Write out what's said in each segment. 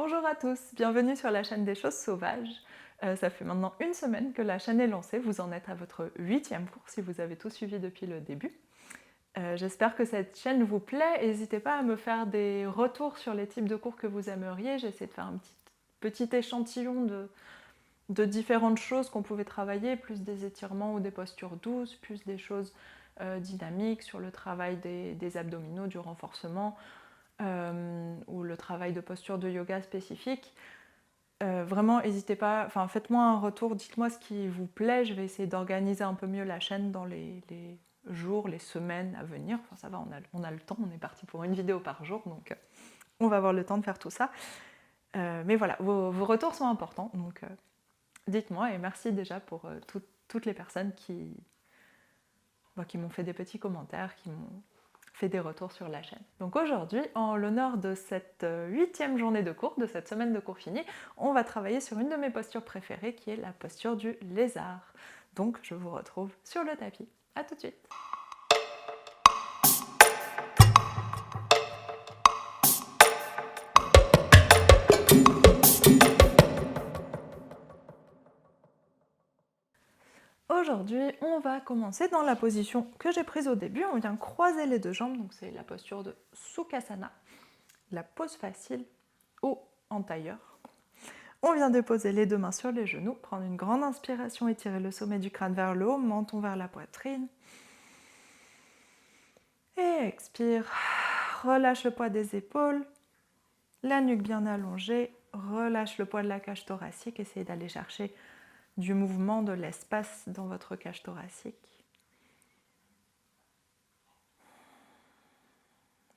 Bonjour à tous, bienvenue sur la chaîne des choses sauvages. Ça fait maintenant une semaine que la chaîne est lancée, vous en êtes à votre 8e cours si vous avez tout suivi depuis le début. J'espère que cette chaîne vous plaît, n'hésitez pas à me faire des retours sur les types de cours que vous aimeriez, j'essaie de faire un petit échantillon de différentes choses qu'on pouvait travailler, plus des étirements ou des postures douces, plus des choses dynamiques sur le travail des abdominaux, du renforcement, ou le travail de posture de yoga spécifique. Vraiment, n'hésitez pas, faites-moi un retour, dites-moi ce qui vous plaît, je vais essayer d'organiser un peu mieux la chaîne dans les jours, les semaines à venir. Enfin, ça va, on a le temps, on est parti pour une vidéo par jour, donc on va avoir le temps de faire tout ça. Mais voilà, vos retours sont importants, donc dites-moi, et merci déjà pour toutes les personnes qui m'ont fait des petits commentaires, qui m'ont fait des retours sur la chaîne. Donc aujourd'hui, en l'honneur de cette 8e journée de cours, de cette semaine de cours finie, on va travailler sur une de mes postures préférées qui est la posture du lézard. Donc je vous retrouve sur le tapis. A tout de suite. Aujourd'hui, on va commencer dans la position que j'ai prise au début. On vient croiser les deux jambes, donc c'est la posture de Sukhasana, la pose facile ou en tailleur. On vient déposer les deux mains sur les genoux, prendre une grande inspiration, étirer le sommet du crâne vers le haut, menton vers la poitrine. Et expire, relâche le poids des épaules, la nuque bien allongée, relâche le poids de la cage thoracique, essayez d'aller chercher du mouvement, de l'espace dans votre cage thoracique.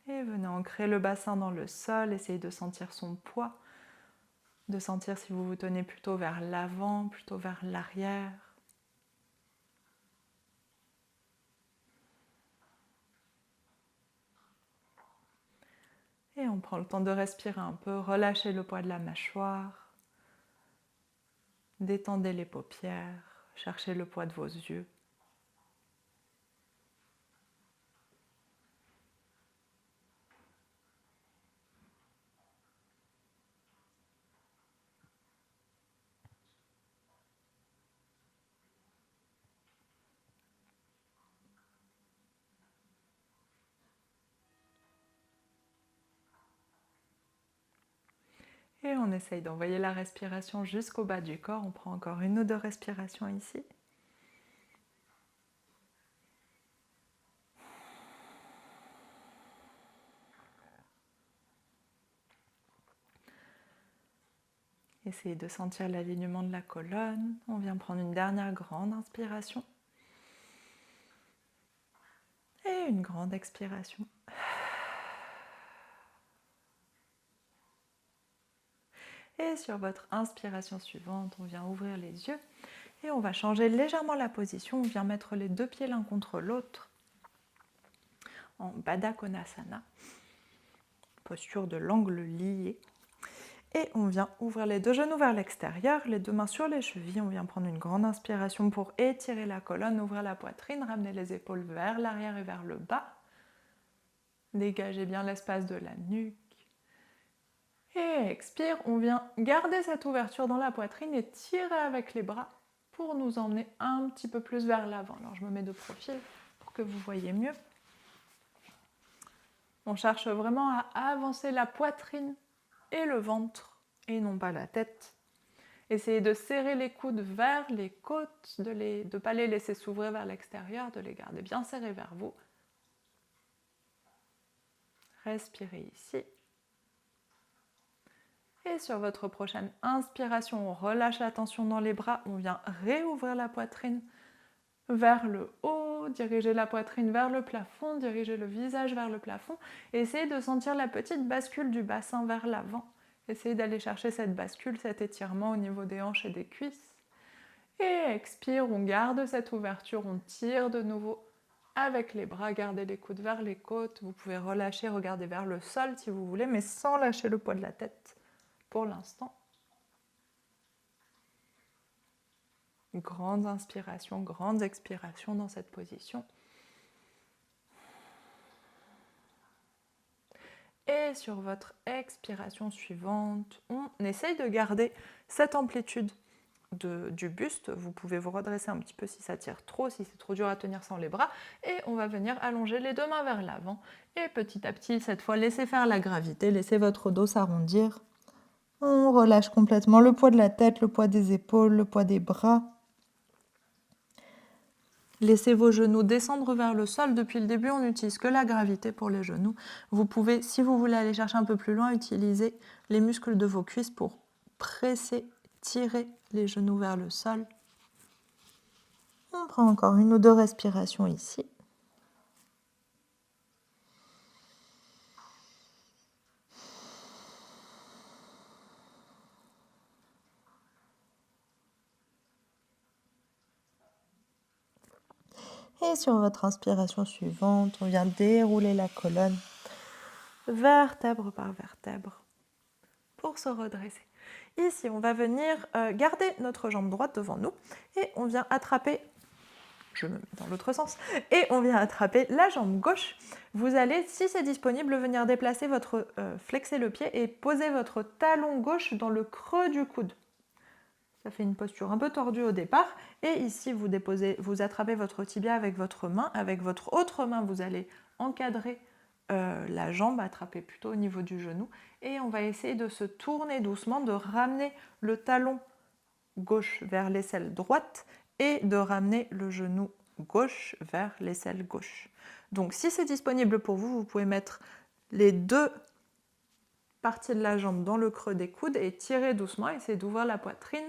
Et venez ancrer le bassin dans le sol, essayez de sentir son poids, de sentir si vous vous tenez plutôt vers l'avant, plutôt vers l'arrière. Et on prend le temps de respirer un peu, relâchez le poids de la mâchoire, détendez les paupières, cherchez le poids de vos yeux. Et on essaye d'envoyer la respiration jusqu'au bas du corps. On prend encore une ou deux respirations ici. Essayez de sentir l'alignement de la colonne. On vient prendre une dernière grande inspiration. Et une grande expiration. Et sur votre inspiration suivante, on vient ouvrir les yeux et on va changer légèrement la position. On vient mettre les deux pieds l'un contre l'autre en Baddha Konasana, posture de l'angle lié. Et on vient ouvrir les deux genoux vers l'extérieur, les deux mains sur les chevilles. On vient prendre une grande inspiration pour étirer la colonne, ouvrir la poitrine, ramener les épaules vers l'arrière et vers le bas. Dégagez bien l'espace de la nuque. Et expire, on vient garder cette ouverture dans la poitrine et tirer avec les bras pour nous emmener un petit peu plus vers l'avant. Alors je me mets de profil pour que vous voyez mieux. On cherche vraiment à avancer la poitrine et le ventre et non pas la tête. Essayez de serrer les coudes vers les côtes, de ne pas les laisser s'ouvrir vers l'extérieur, de les garder bien serrés vers vous. Respirez ici. Et sur votre prochaine inspiration, on relâche la tension dans les bras, on vient réouvrir la poitrine vers le haut, diriger la poitrine vers le plafond, diriger le visage vers le plafond. Essayez de sentir la petite bascule du bassin vers l'avant. Essayez d'aller chercher cette bascule, cet étirement au niveau des hanches et des cuisses. Et expire, on garde cette ouverture, on tire de nouveau avec les bras, gardez les coudes vers les côtes. Vous pouvez relâcher, regarder vers le sol si vous voulez, mais sans lâcher le poids de la tête. Pour l'instant, grandes inspirations, grandes expirations dans cette position. Et sur votre expiration suivante, on essaye de garder cette amplitude du buste. Vous pouvez vous redresser un petit peu si ça tire trop, si c'est trop dur à tenir sans les bras. Et on va venir allonger les deux mains vers l'avant. Et petit à petit, cette fois, laissez faire la gravité, laissez votre dos s'arrondir. On relâche complètement le poids de la tête, le poids des épaules, le poids des bras. Laissez vos genoux descendre vers le sol. Depuis le début, on n'utilise que la gravité pour les genoux. Vous pouvez, si vous voulez aller chercher un peu plus loin, utiliser les muscles de vos cuisses pour presser, tirer les genoux vers le sol. On prend encore une ou deux respirations ici. Et sur votre inspiration suivante, on vient dérouler la colonne, vertèbre par vertèbre, pour se redresser. Ici, on va venir garder notre jambe droite devant nous et on vient attraper, je me mets dans l'autre sens, et on vient attraper la jambe gauche. Vous allez, si c'est disponible, venir déplacer flexer le pied et poser votre talon gauche dans le creux du coude. Ça fait une posture un peu tordue au départ. Et ici, vous attrapez votre tibia avec votre main. Avec votre autre main, vous allez encadrer la jambe, attraper plutôt au niveau du genou. Et on va essayer de se tourner doucement, de ramener le talon gauche vers l'aisselle droite et de ramener le genou gauche vers l'aisselle gauche. Donc si c'est disponible pour vous, vous pouvez mettre les deux parties de la jambe dans le creux des coudes et tirer doucement, essayer d'ouvrir la poitrine.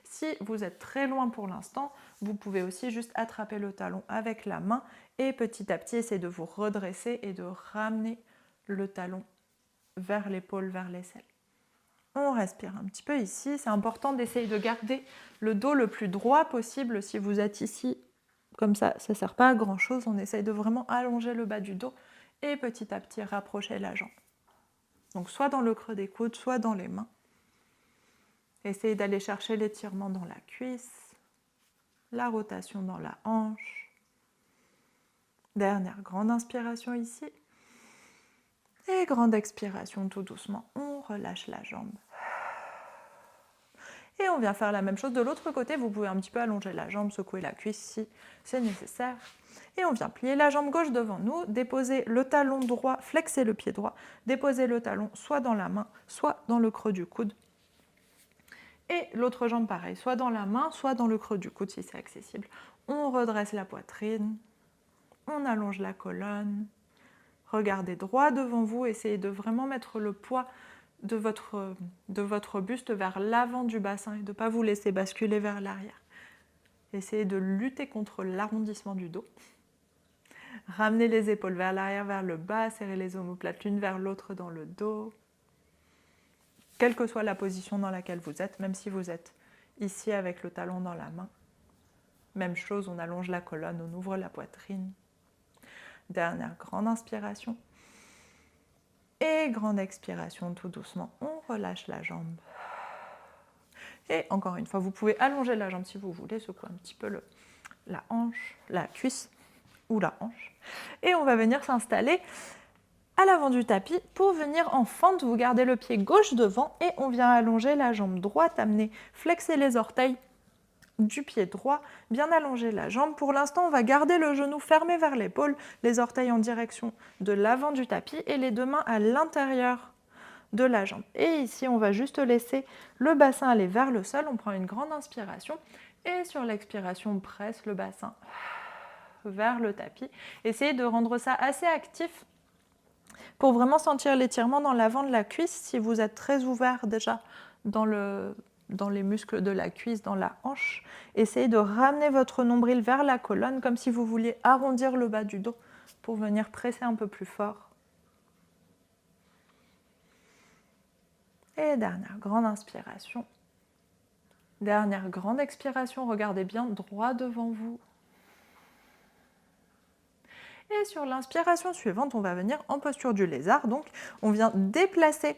Si vous êtes très loin pour l'instant, vous pouvez aussi juste attraper le talon avec la main et petit à petit essayer de vous redresser et de ramener le talon vers l'épaule, vers l'aisselle. On respire un petit peu ici. C'est important d'essayer de garder le dos le plus droit possible. Si vous êtes ici, comme ça ne sert pas à grand chose. On essaye de vraiment allonger le bas du dos et petit à petit rapprocher la jambe. Donc soit dans le creux des coudes, soit dans les mains. Essayez d'aller chercher l'étirement dans la cuisse, la rotation dans la hanche. Dernière grande inspiration ici. Et grande expiration tout doucement. On relâche la jambe. Et on vient faire la même chose de l'autre côté. Vous pouvez un petit peu allonger la jambe, secouer la cuisse si c'est nécessaire. Et on vient plier la jambe gauche devant nous, déposer le talon droit, flexer le pied droit, déposer le talon soit dans la main, soit dans le creux du coude. Et l'autre jambe pareil, soit dans la main, soit dans le creux du coude si c'est accessible. On redresse la poitrine, on allonge la colonne. Regardez droit devant vous, essayez de vraiment mettre le poids de votre buste vers l'avant du bassin et de ne pas vous laisser basculer vers l'arrière. Essayez de lutter contre l'arrondissement du dos. Ramenez les épaules vers l'arrière, vers le bas, serrez les omoplates l'une vers l'autre dans le dos. Quelle que soit la position dans laquelle vous êtes, même si vous êtes ici avec le talon dans la main. Même chose, on allonge la colonne, on ouvre la poitrine. Dernière grande inspiration. Et grande expiration tout doucement, on relâche la jambe. Et encore une fois, vous pouvez allonger la jambe si vous voulez, secouer un petit peu la hanche, la cuisse ou la hanche. Et on va venir s'installer à l'avant du tapis pour venir en fente. Vous gardez le pied gauche devant et on vient allonger la jambe droite, amener, flexer les orteils du pied droit, bien allonger la jambe. Pour l'instant, on va garder le genou fermé vers l'épaule, les orteils en direction de l'avant du tapis et les deux mains à l'intérieur de la jambe. Et ici, on va juste laisser le bassin aller vers le sol. On prend une grande inspiration et sur l'expiration, on presse le bassin vers le tapis. Essayez de rendre ça assez actif pour vraiment sentir l'étirement dans l'avant de la cuisse. Si vous êtes très ouvert déjà dans les muscles de la cuisse, dans la hanche, essayez de ramener votre nombril vers la colonne comme si vous vouliez arrondir le bas du dos pour venir presser un peu plus fort. Et dernière grande inspiration. Dernière grande expiration, regardez bien droit devant vous. Et sur l'inspiration suivante, on va venir en posture du lézard. Donc, on vient déplacer,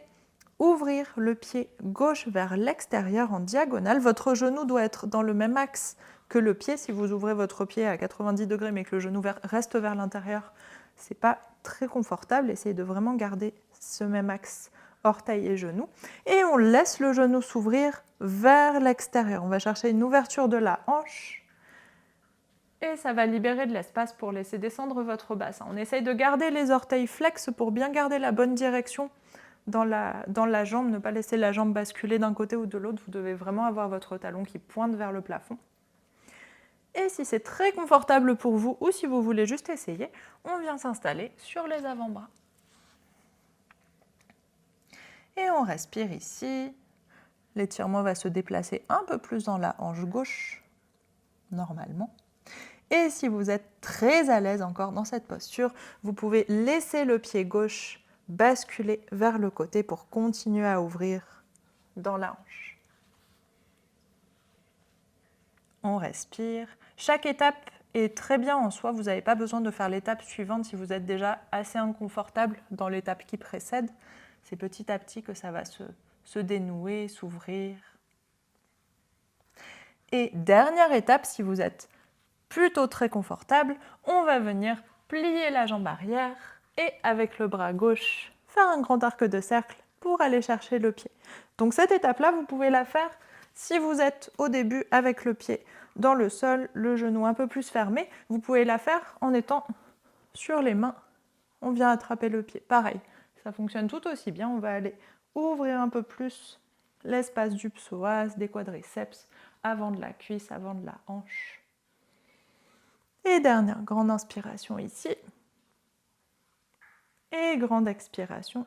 ouvrir le pied gauche vers l'extérieur en diagonale. Votre genou doit être dans le même axe que le pied. Si vous ouvrez votre pied à 90 degrés mais que le genou reste vers l'intérieur, ce n'est pas très confortable. Essayez de vraiment garder ce même axe orteil et genou. Et on laisse le genou s'ouvrir vers l'extérieur. On va chercher une ouverture de la hanche. Et ça va libérer de l'espace pour laisser descendre votre bassin. On essaye de garder les orteils flex pour bien garder la bonne direction dans la jambe, ne pas laisser la jambe basculer d'un côté ou de l'autre. Vous devez vraiment avoir votre talon qui pointe vers le plafond. Et si c'est très confortable pour vous ou si vous voulez juste essayer, on vient s'installer sur les avant-bras. Et on respire ici. L'étirement va se déplacer un peu plus dans la hanche gauche, normalement. Et si vous êtes très à l'aise encore dans cette posture, vous pouvez laisser le pied gauche basculer vers le côté pour continuer à ouvrir dans la hanche. On respire. Chaque étape est très bien en soi. Vous n'avez pas besoin de faire l'étape suivante si vous êtes déjà assez inconfortable dans l'étape qui précède. C'est petit à petit que ça va se dénouer, s'ouvrir. Et dernière étape, si vous êtes plutôt très confortable, on va venir plier la jambe arrière et avec le bras gauche, faire un grand arc de cercle pour aller chercher le pied. Donc cette étape-là, vous pouvez la faire si vous êtes au début avec le pied dans le sol, le genou un peu plus fermé. Vous pouvez la faire en étant sur les mains. On vient attraper le pied. Pareil, ça fonctionne tout aussi bien. On va aller ouvrir un peu plus l'espace du psoas, des quadriceps, avant de la cuisse, avant de la hanche. Et dernière grande inspiration ici. Et grande expiration.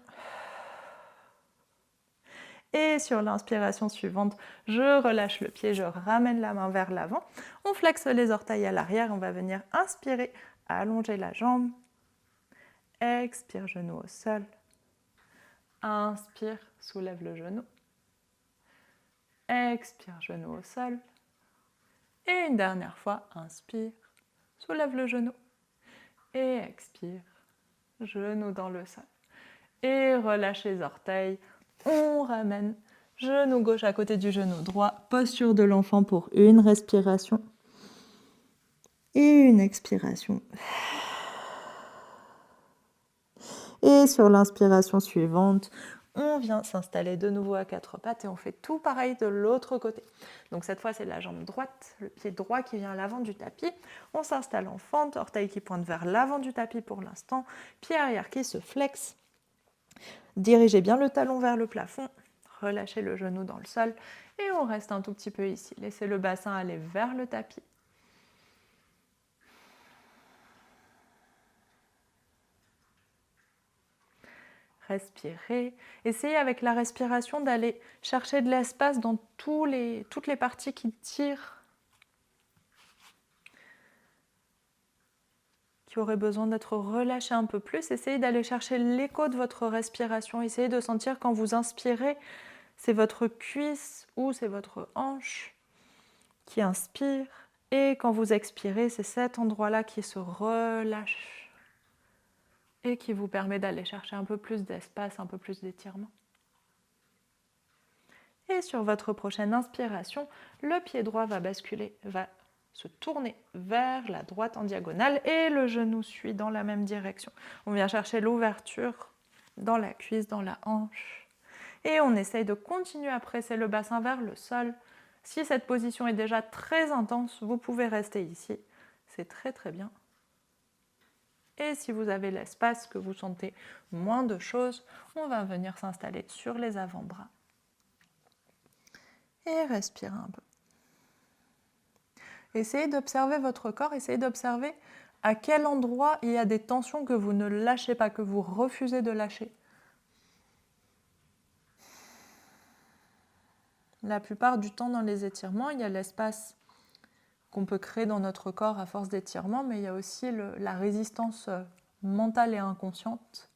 Et sur l'inspiration suivante, je relâche le pied, je ramène la main vers l'avant. On flexe les orteils à l'arrière, on va venir inspirer, allonger la jambe. Expire, genou au sol. Inspire, soulève le genou. Expire, genou au sol. Et une dernière fois, inspire, soulève le genou. Et expire, genou dans le sol. Et relâche les orteils. On ramène genou gauche à côté du genou droit. Posture de l'enfant pour une respiration. Et une expiration. Et sur l'inspiration suivante, on vient s'installer de nouveau à quatre pattes et on fait tout pareil de l'autre côté. Donc cette fois, c'est la jambe droite, le pied droit qui vient à l'avant du tapis. On s'installe en fente, orteil qui pointe vers l'avant du tapis pour l'instant, pied arrière qui se flexe. Dirigez bien le talon vers le plafond, relâchez le genou dans le sol et on reste un tout petit peu ici. Laissez le bassin aller vers le tapis. Respirez. Essayez avec la respiration d'aller chercher de l'espace dans toutes les parties qui tirent, qui auraient besoin d'être relâchées un peu plus. Essayez d'aller chercher l'écho de votre respiration. Essayez de sentir quand vous inspirez, c'est votre cuisse ou c'est votre hanche qui inspire. Et quand vous expirez, c'est cet endroit-là qui se relâche et qui vous permet d'aller chercher un peu plus d'espace, un peu plus d'étirement. Et sur votre prochaine inspiration, le pied droit va basculer, va se tourner vers la droite en diagonale et le genou suit dans la même direction. On vient chercher l'ouverture dans la cuisse, dans la hanche. Et on essaye de continuer à presser le bassin vers le sol. Si cette position est déjà très intense, vous pouvez rester ici. C'est très très bien. Et si vous avez l'espace, que vous sentez moins de choses, on va venir s'installer sur les avant-bras. Et respirez un peu. Essayez d'observer votre corps, essayez d'observer à quel endroit il y a des tensions que vous ne lâchez pas, que vous refusez de lâcher. La plupart du temps dans les étirements, il y a l'espace qu'on peut créer dans notre corps à force d'étirement, mais il y a aussi la résistance mentale et inconsciente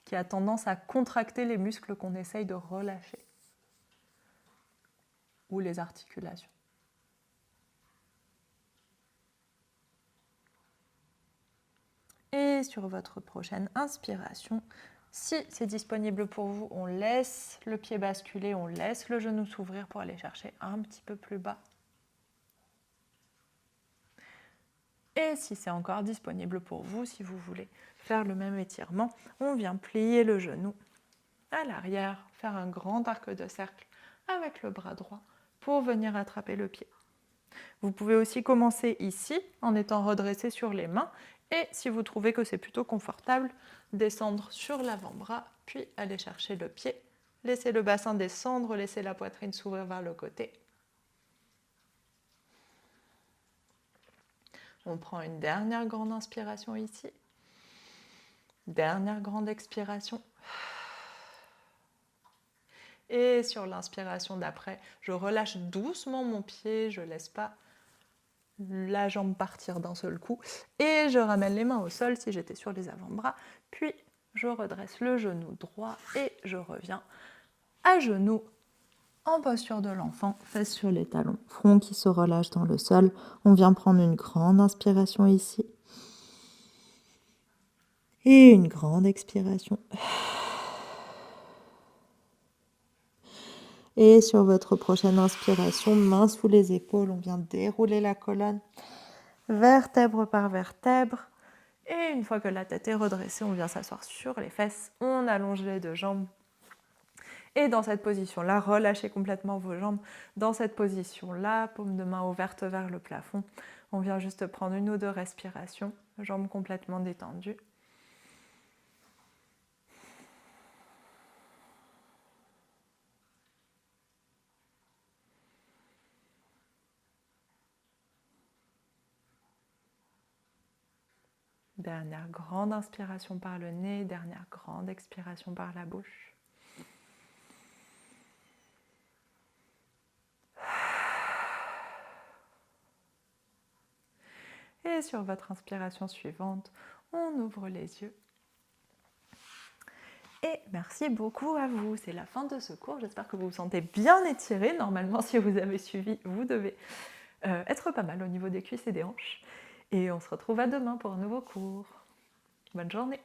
qui a tendance à contracter les muscles qu'on essaye de relâcher ou les articulations. Et sur votre prochaine inspiration, si c'est disponible pour vous, on laisse le pied basculer, on laisse le genou s'ouvrir pour aller chercher un petit peu plus bas. Et si c'est encore disponible pour vous, si vous voulez faire le même étirement, on vient plier le genou à l'arrière, faire un grand arc de cercle avec le bras droit pour venir attraper le pied. Vous pouvez aussi commencer ici en étant redressé sur les mains et si vous trouvez que c'est plutôt confortable, descendre sur l'avant-bras puis aller chercher le pied. Laissez le bassin descendre, laissez la poitrine s'ouvrir vers le côté. On prend une dernière grande inspiration ici. Dernière grande expiration. Et sur l'inspiration d'après, je relâche doucement mon pied, je ne laisse pas la jambe partir d'un seul coup. Et je ramène les mains au sol si j'étais sur les avant-bras. Puis je redresse le genou droit et je reviens à genoux en posture de l'enfant, fesses sur les talons, front qui se relâche dans le sol. On vient prendre une grande inspiration ici. Et une grande expiration. Et sur votre prochaine inspiration, main sous les épaules, on vient dérouler la colonne, vertèbre par vertèbre. Et une fois que la tête est redressée, on vient s'asseoir sur les fesses, on allonge les deux jambes. Et dans cette position-là, relâchez complètement vos jambes. Dans cette position-là, paume de main ouverte vers le plafond. On vient juste prendre une ou deux respirations, jambes complètement détendues. Dernière grande inspiration par le nez, dernière grande expiration par la bouche. Et sur votre inspiration suivante, on ouvre les yeux. Et merci beaucoup à vous. C'est la fin de ce cours. J'espère que vous vous sentez bien étiré. Normalement, si vous avez suivi, vous devez être pas mal au niveau des cuisses et des hanches. Et on se retrouve à demain pour un nouveau cours. Bonne journée.